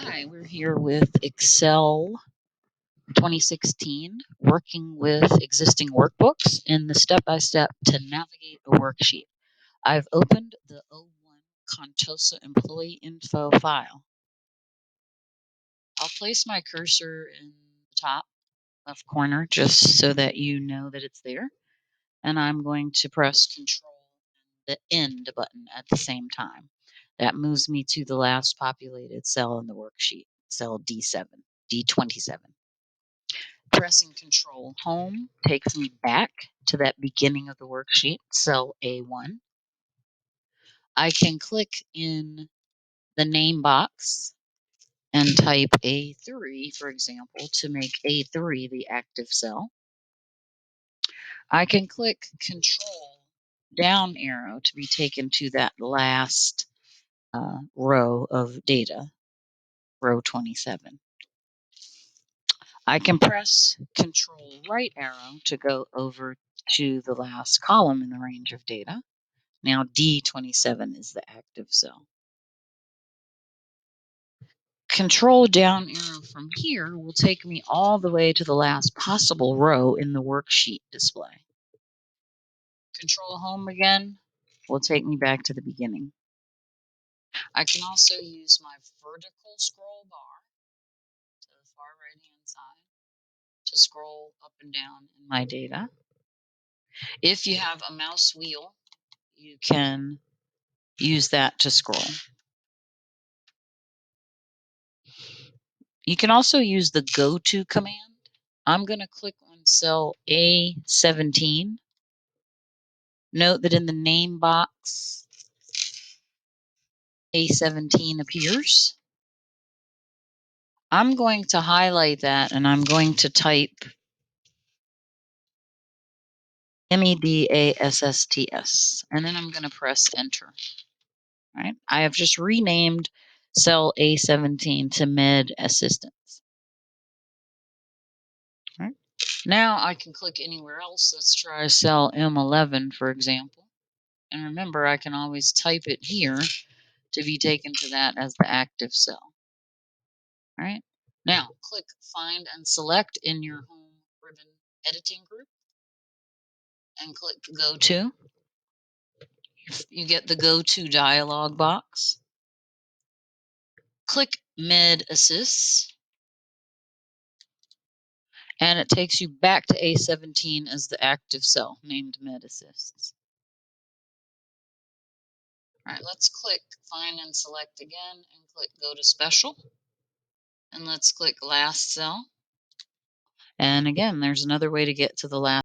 Hi, we're here with Excel 2016, working with existing workbooks in the step-by-step to navigate a worksheet. I've opened the O1 Contosa employee info file. I'll place my cursor in the top left corner just so that you know that it's there. And I'm going to press Control and the End button at the same time. That moves me to the last populated cell in the worksheet, cell D7, D27. Pressing Control Home takes me back to that beginning of the worksheet, cell A1. I can click in the name box and type A3, for example, to make A3 the active cell. I can click Control down arrow to be taken to that last row of data, row 27. I can press Control right arrow to go over to the last column in the range of data. Now D27 is the active cell. Control down arrow from here will take me all the way to the last possible row in the worksheet display. Control home again will take me back to the beginning. I can also use my vertical scroll bar to the far right hand side to scroll up and down in my data. If you have a mouse wheel, you can use that to scroll. You can also use the go to command. I'm going to click on cell A17. Note that in the name box, A17 appears. I'm going to highlight that and I'm going to type MEDASSTS, and then I'm going to press enter. All right. I have just renamed cell A17 to Med Assistance. All right. Now I can click anywhere else. Let's try cell M11, for example. And remember, I can always type it here to be taken to that as the active cell. All right. Now click Find and Select in your home ribbon editing group and click Go To. You get the Go To dialog box. Click Med Assist and it takes you back to A17 as the active cell named Med Assists. All right, let's click Find and Select again and click Go to Special. And let's click Last Cell. And again, there's another way to get to the last